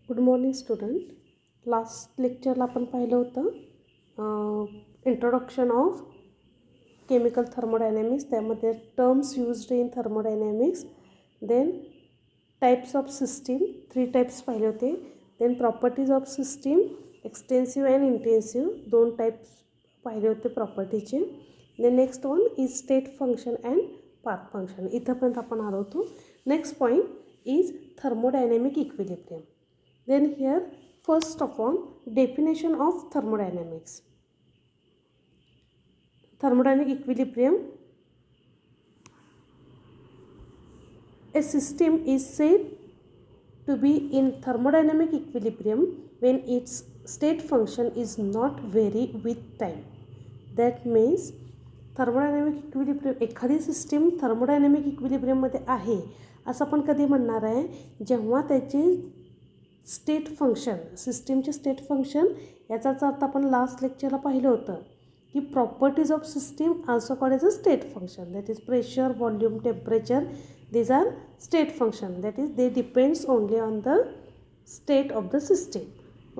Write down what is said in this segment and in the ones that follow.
Good morning students. Last लेक्चरला आपण पाहिलं होतं इंट्रोडक्शन ऑफ केमिकल थर्मोडायनॅमिक्स. त्यामध्ये terms used in thermodynamics, then types of system, 3 types पाहिले होते. Then properties of system, extensive and intensive, 2 types पाहिले होते प्रॉपर्टीचे. Then next one is state function and path function. इथंपर्यंत आपण आलो होतो. Next point is thermodynamic equilibrium. Then here first of all definition of thermodynamics. Thermodynamic equilibrium. A system is said to be in thermodynamic equilibrium when its state function is not vary with time. That means thermodynamic equilibrium, एखादी system thermodynamic इक्विलिब्रियममध्ये आहे असं आपण कधी म्हणणार आहे, जेव्हा त्याची स्टेट फंक्शन, सिस्टीमचे स्टेट फंक्शन, याचाच अर्थ आपण लास्ट लेक्चरला पाहिलं होतं की properties of system also called as a state function. That is pressure, volume, temperature. These are state function. That is they depends only on the state of the system.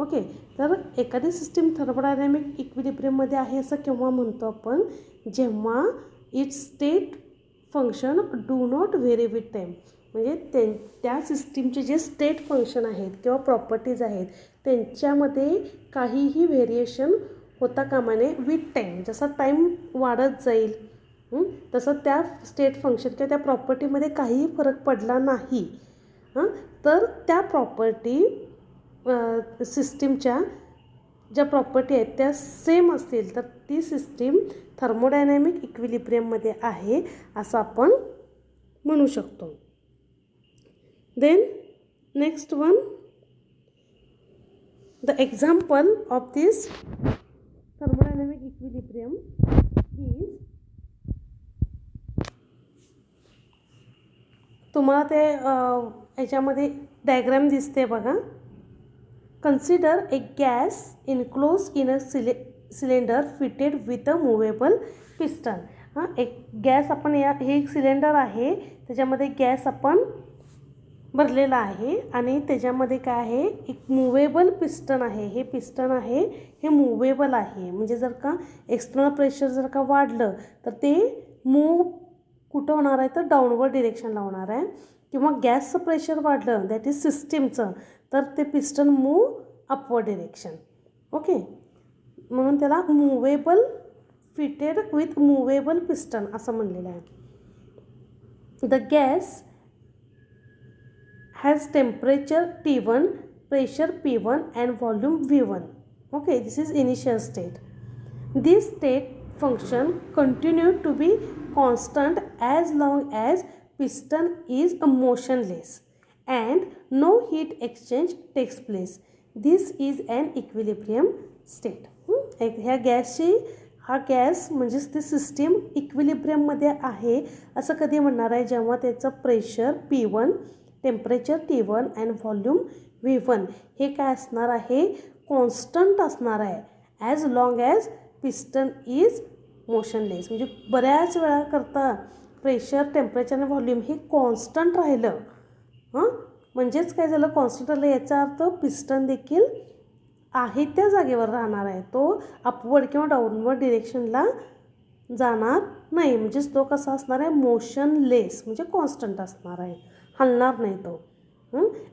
Okay. तर एखादी system thermodynamic इक्विलिब्रियममध्ये आहे असं केव्हा म्हणतो आपण, जेव्हा it's state function do not very with time. म्हणजे त्या सिस्टीमचे जे स्टेट फंक्शन आहेत किंवा प्रॉपर्टीज आहेत त्यांच्यामध्ये काहीही व्हेरिएशन होता कामा नये विथ टाईम. जसा टाईम वाढत जाईल तसं त्या स्टेट फंक्शन किंवा त्या प्रॉपर्टीमध्ये काहीही फरक पडला नाही तर त्या प्रॉपर्टी सिस्टीमच्या ज्या प्रॉपर्टी आहेत त्या सेम असतील तर ती सिस्टीम थर्मोडायनॅमिक इक्विलिब्रियममध्ये आहे असं आपण म्हणू शकतो. Then next one, the example of this thermodynamic equilibrium is, तुम्हाला ते याच्यामध्ये डायग्राम दिसते बघा. Consider A gas enclose in a cylinder fitted with a movable piston. एक गॅस आपण हे एक सिलेंडर आहे, त्याच्यामध्ये गॅस आपण भरलेला आहे आणि त्याच्यामध्ये काय आहे, एक मूवेबल पिस्टन आहे. हे पिस्टन आहे, हे मूवेबल आहे. म्हणजे जर का एक्सटर्नल प्रेशर जर का वाढलं तर ते मूव कुठं होणार आहे तर डाऊनवर्ड डिरेक्शनला होणार आहे. किंवा गॅसचं प्रेशर वाढलं, दॅट इज सिस्टीमचं, तर ते piston move upward direction. Okay. म्हणून त्याला movable fitted with movable piston असं म्हणलेलं आहे. The gas has temperature T1, pressure P1 and volume V1. Okay, this is initial state. This state function continue to be constant as long as piston is motionless and no heat exchange takes place. This is an equilibrium state. ह्या गॅसची, हा gas म्हणजेच ती system इक्विलिब्रियममध्ये आहे असं कधी म्हणणार आहे, जेव्हा त्याचं pressure P1, temperature T1 and volume V1 हे काय असणार आहे, कॉन्स्टंट असणार आहे as long as piston is motionless. म्हणजे बऱ्याच वेळा करता प्रेशर, टेम्परेचर आणि व्हॉल्यूम हे कॉन्स्टंट राहिलं. म्हणजेच काय झालं, कॉन्स्टंट राहिलं याचा अर्थ पिस्टन देखील आहे त्या जागेवर राहणार आहे, तो अपवर्ड किंवा डाऊनवर्ड डिरेक्शनला जाणार नाही. म्हणजेच तो कसा असणार आहे, मोशनलेस, म्हणजे कॉन्स्टंट असणार आहे, हलणार नाही तो.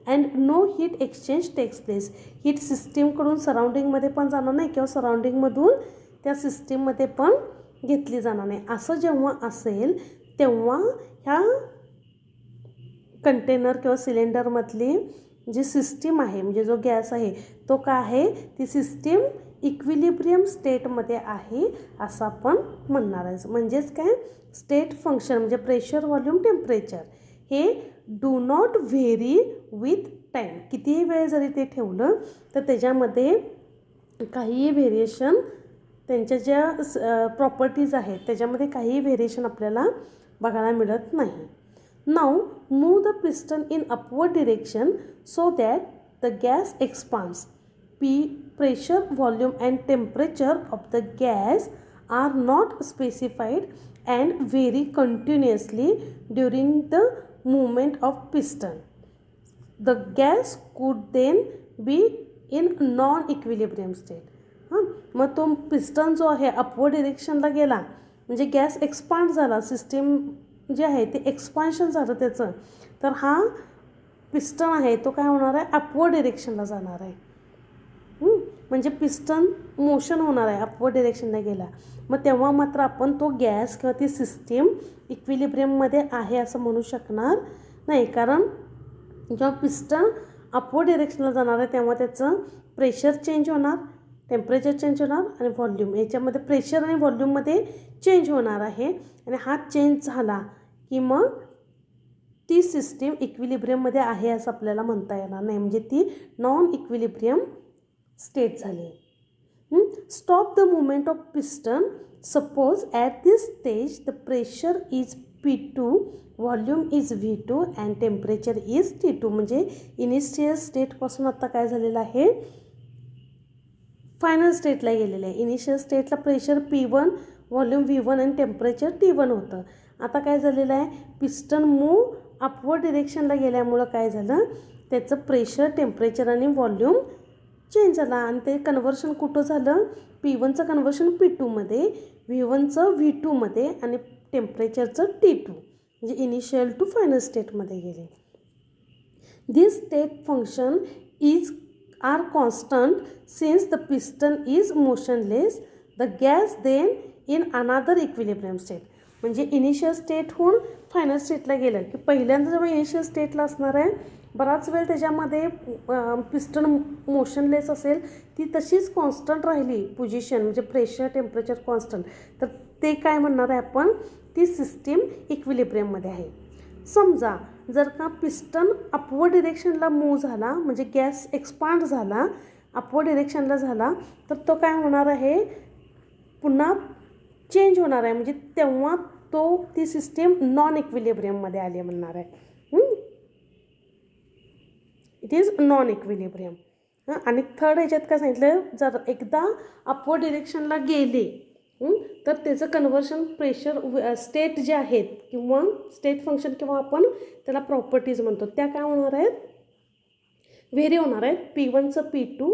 And no heat exchange takes place. Heat सिस्टीमकडून सराउंडिंगमध्ये पण जाणार नाही किंवा सराउंडिंगमधून त्या सिस्टीममध्ये पण घेतली जाणार नाही. असं जेव्हा असेल तेव्हा ह्या कंटेनर किंवा सिलेंडरमधली जी सिस्टीम आहे, म्हणजे जो गॅस आहे तो काय आहे, ती सिस्टीम इक्विलिब्रियम स्टेटमध्ये आहे असं आपण म्हणणार आहे. म्हणजेच काय, स्टेट फंक्शन म्हणजे प्रेशर, व्हॉल्यूम, टेम्परेचर हे do not very with time. कितीही वेळ जरी ते ठेवलं तर त्याच्यामध्ये काहीही व्हेरिएशन, त्यांच्या ज्या प्रॉपर्टीज आहेत त्याच्यामध्ये काहीही व्हेरिएशन आपल्याला बघायला मिळत नाही. Now move the piston in upward direction so that the gas expands. Pressure, volume and temperature of the gas are not specified and vary continuously during the movement of piston. the gas could then be in non-equilibrium state. मग तो piston जो आहे upward डिरेक्शनला गेला म्हणजे gas expand झाला, system जे आहे ते एक्सपान्शन झालं त्याचं, तर हा पिस्टन आहे तो काय होणार आहे, अपवर्ड डिरेक्शनला जाणार आहे. म्हणजे पिस्टन मोशन होणार आहे अपवर्ड डिरेक्शनला गेला. मग तेव्हा मात्र आपण तो गॅस किंवा ती सिस्टीम इक्विलिब्रियममध्ये आहे असं म्हणू शकणार नाही, कारण जेव्हा पिस्टन अपवर्ड डिरेक्शनला जाणार आहे तेव्हा त्याचं प्रेशर चेंज होणार, टेम्परेचर चेंज होणार आणि व्हॉल्यूम, याच्यामध्ये प्रेशर आणि व्हॉल्यूममध्ये चेंज होणार आहे. आणि हा चेंज झाला की मग ती सिस्टीम इक्विलिब्रियममध्ये आहे असं आपल्याला म्हणता येणार नाही, म्हणजे ती नॉन इक्विलिब्रियम स्टेट झाली. Stop the movement of piston. Suppose at this stage the pressure is P2, volume is V2 and temperature is T2. म्हणजे इनिशियल स्टेटपासून आता काय झालेलं आहे, फायनल स्टेटला गेलेलं आहे. Initial स्टेटला pressure P1, volume V1 आणि टेम्परेचर T1 होतं. आता काय झालेलं आहे, पिस्टन मूव अपवर्ड डिरेक्शनला गेल्यामुळं काय झालं, त्याचं प्रेशर, टेम्परेचर आणि व्हॉल्यूम चेंज झाला आणि ते कन्व्हर्शन कुठं झालं, P1चं कन्व्हर्शन P2मध्ये, V1चं V2मध्ये आणि टेम्परेचरचं T2, म्हणजे इनिशियल टू फायनल स्टेटमध्ये गेले. This state function are constant since the piston is motionless. The gas then in another equilibrium state. म्हणजे इनिशियल स्टेटहून फायनल स्टेटला गेलं की पहिल्यांदा जेव्हा इनिशियल स्टेटला असणार आहे बराच वेळ त्याच्यामध्ये पिस्टन मोशनलेस असेल, ती तशीच कॉन्स्टंट राहिली पोझिशन, म्हणजे प्रेशर, टेम्परेचर कॉन्स्टंट, तर ते काय म्हणणार आहे आपण, ती सिस्टीम इक्विलिब्रियममध्ये आहे. समजा जर का पिस्टन अपवर्ड डिरेक्शनला मूव्ह झाला, म्हणजे गॅस एक्सपांड झाला, अपवर्ड डिरेक्शनला झाला, तर तो काय होणार आहे, पुन्हा चेंज होणार आहे, म्हणजे तेव्हा ती सिस्टीम नॉन इक्विलिब्रियममध्ये आली म्हणणार आहे. It is non equilibrium. आणि थर्ड ह्याच्यात काय सांगितलं, जर एकदा अपवर्ड डिरेक्शनला गेले तर त्याचं कन्व्हर्शन प्रेशर स्टेट जे आहेत किंवा स्टेट फंक्शन किंवा आपण त्याला प्रॉपर्टीज म्हणतो, त्या काय होणार आहेत, व्हेरी होणार आहेत. P1चं P2,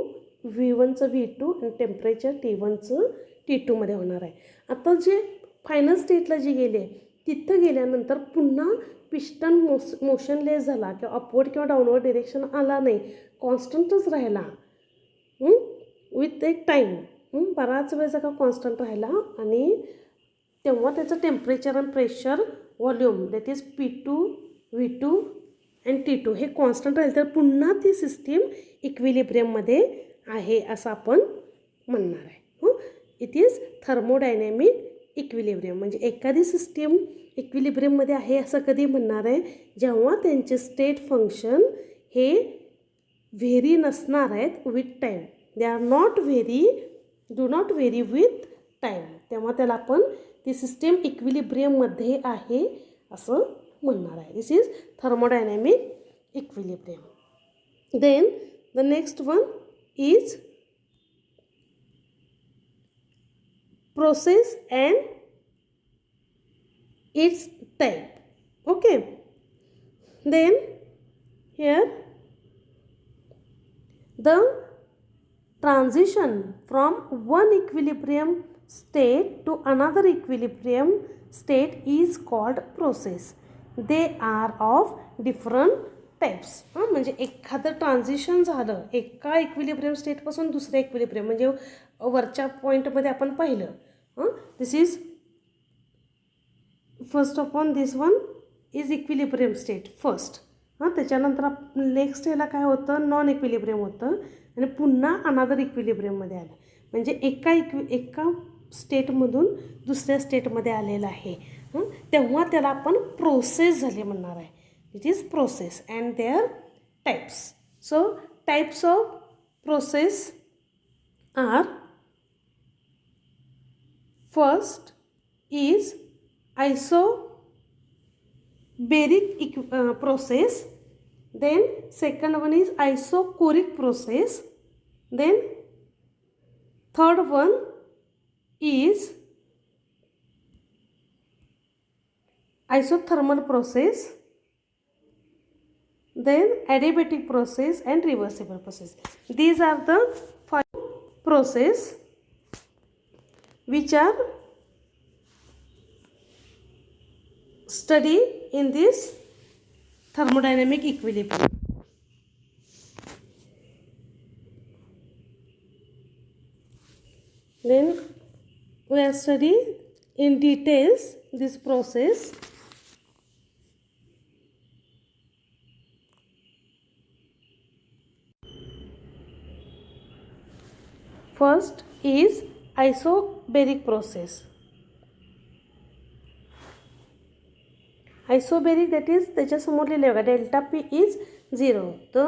V1चं V2 आणि टेम्परेचर T1चं T2मध्ये होणार आहे. आता जे फायनल स्टेटला जे गेले तिथं गेल्यानंतर पुन्हा पिस्टन मोशनलेस झाला किंवा अपवर्ड किंवा डाऊनवर्ड डिरेक्शन आला नाही, कॉन्स्टंटच राहिला विथ एक टाईम, बराच वेळ का कॉन्स्टंट राहिला आणि तेव्हा त्याचं टेम्परेचर आणि pressure, volume that is P2, V2 and T2 हे कॉन्स्टंट राहील, तर पुन्हा ती सिस्टीम इक्विलिब्रियममध्ये आहे असं आपण म्हणणार आहे. It is thermodynamic equilibrium. म्हणजे एखादी सिस्टीम इक्विलिब्रियममध्ये आहे असं कधी म्हणणार आहे, जेव्हा त्यांचे स्टेट फंक्शन हे व्हेरी नसणार आहेत with time, they are not very, do not very with time, तेव्हा त्याला आपण ती सिस्टीम इक्विलिब्रियममध्ये आहे असं म्हणणार आहे. This is thermodynamic equilibrium. Then the next one is process and its type. Okay, then here the transition from one equilibrium state to another equilibrium state is called process. They are of different types. म्हणजे एखादं transition झालं एका equilibrium स्टेटपासून दुसऱ्या equilibrium, म्हणजे वरच्या पॉईंटमध्ये आपण पाहिलं, this is first of on this one is equilibrium state first. त्याच्यानंतर नेक्स्ट ह्याला काय होतं, नॉन इक्विलिब्रियम होतं आणि पुन्हा अनादर इक्विलिब्रियममध्ये आलं, म्हणजे एका स्टेटमधून दुसऱ्या स्टेटमध्ये आलेलं आहे, तेव्हा त्याला आपण प्रोसेस झाले म्हणणार आहे. It is process and their types. So types of process are, first is isobaric process, then second one is isochoric process, then third one is isothermal process, then adiabatic process and reversible process. These are the 5 processes which are studied in this thermodynamic equilibrium. Then we are studying in details this process. First is isobaric process. Isobaric, that is त्याच्यासमोर लिहिलं बघा delta P is 0. The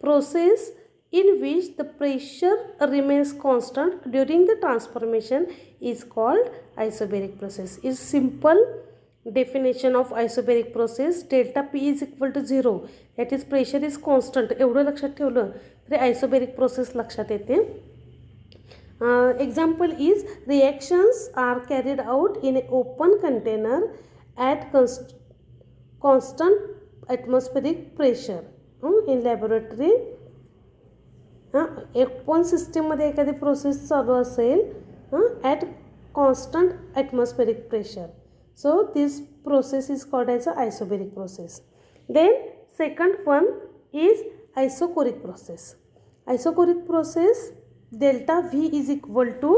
process in which the pressure remains constant during the transformation is called isobaric process. Is simple definition of isobaric process. Delta P is equal to 0. That is pressure is constant. एवढं लक्षात ठेवलं तरी isobaric process लक्षात येते. Example is reactions are carried out in an open container at constant atmospheric pressure. In laboratory open सिस्टीममध्ये एखादी process चालू असेल at constant atmospheric pressure. So this process is called as a isobaric process. Then second one is isochoric process. Isochoric process delta V is equal to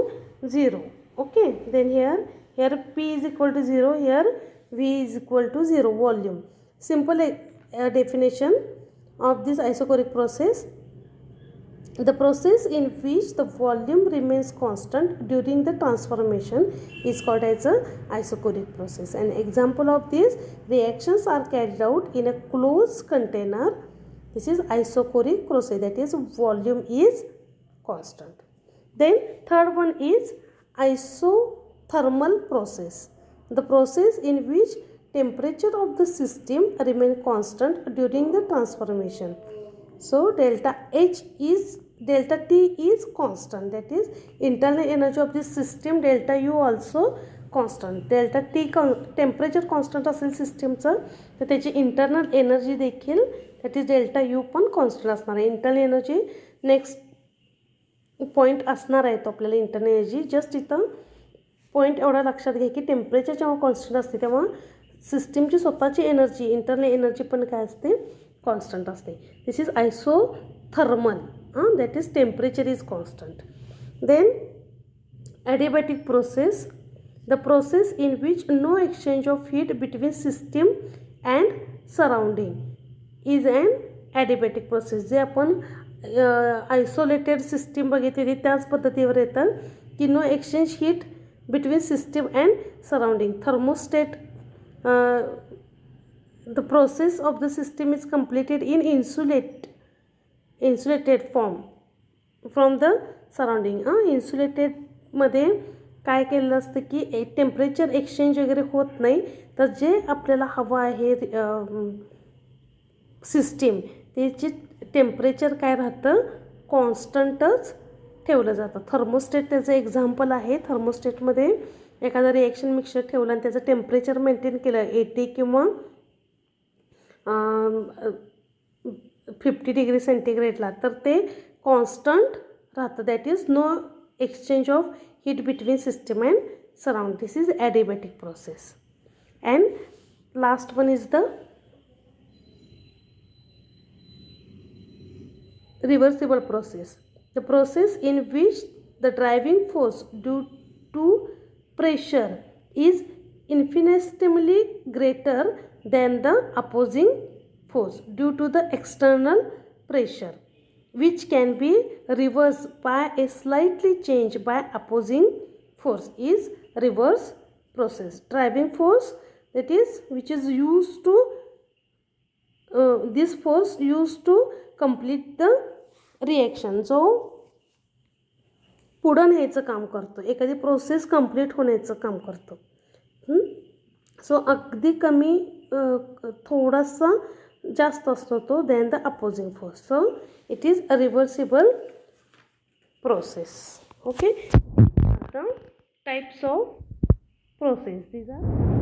0. Okay, then here P is equal to 0, here V is equal to 0 volume. Simple definition of this isochoric process. The process in which the volume remains constant during the transformation is called as a isochoric process. An example of this, reactions are carried out in a closed container. This is isochoric process, that is volume is constant. Then third one is isothermal process. The process in which temperature of the system remain constant during the transformation. So delta T is constant, that is internal energy of this system. Delta U also constant. delta T temperature constant असेल सिस्टीमचं तर त्याची internal energy देखील that is delta U पण constant असणार आहे. Internal energy next point असणार आहे तो आपल्याला इंटरनल एनर्जी. जस्ट इथं पॉईंट एवढा लक्षात घ्या की टेम्परेचर जेव्हा कॉन्स्टंट असते तेव्हा सिस्टीमची स्वतःची एनर्जी इंटरनल एनर्जी पण काय असते कॉन्स्टंट असते. This is isothermal, that is temperature is constant. Then adiabatic process, the process in which no exchange of heat between system and surrounding is an adiabatic process. जे आपण isolated system बघितलेली त्याच पद्धतीवर येतं की no exchange heat between system and surrounding. Thermostat, the process of the system is completed in insulated form from the surrounding. इन्सुलेटेडमध्ये काय केलेलं असतं की टेम्परेचर एक्सचेंज वगैरे होत नाही, तर जे आपल्याला हवं आहे सिस्टीम त्याची टेम्परेचर काय राहतं कॉन्स्टंटच ठेवलं जातं. थर्मोस्टेट त्याचं एक्झाम्पल आहे. थर्मोस्टेटमध्ये एखादं रिॲक्शन मिक्सचर ठेवलं आणि त्याचं टेम्परेचर मेंटेन केलं 80 किंवा 50 डिग्री सेंटीग्रेडला तर ते कॉन्स्टंट राहतं. That is no exchange of heat between system and surround. This is adiabatic process. And last one is the reversible process, the process in which the driving force due to pressure is infinitesimally greater than the opposing force due to the external pressure, which can be reversed by a slightly change by opposing force is reverse process. Driving force, that is which is used to this force used to complete the reaction, जो पुढं न्यायचं काम करतो, एखादी process complete होण्याचं काम करतो. So अगदी कमी थोडासा जास्त असतो तो than the opposing force. So it is a reversible process. Okay, आता types of process, these are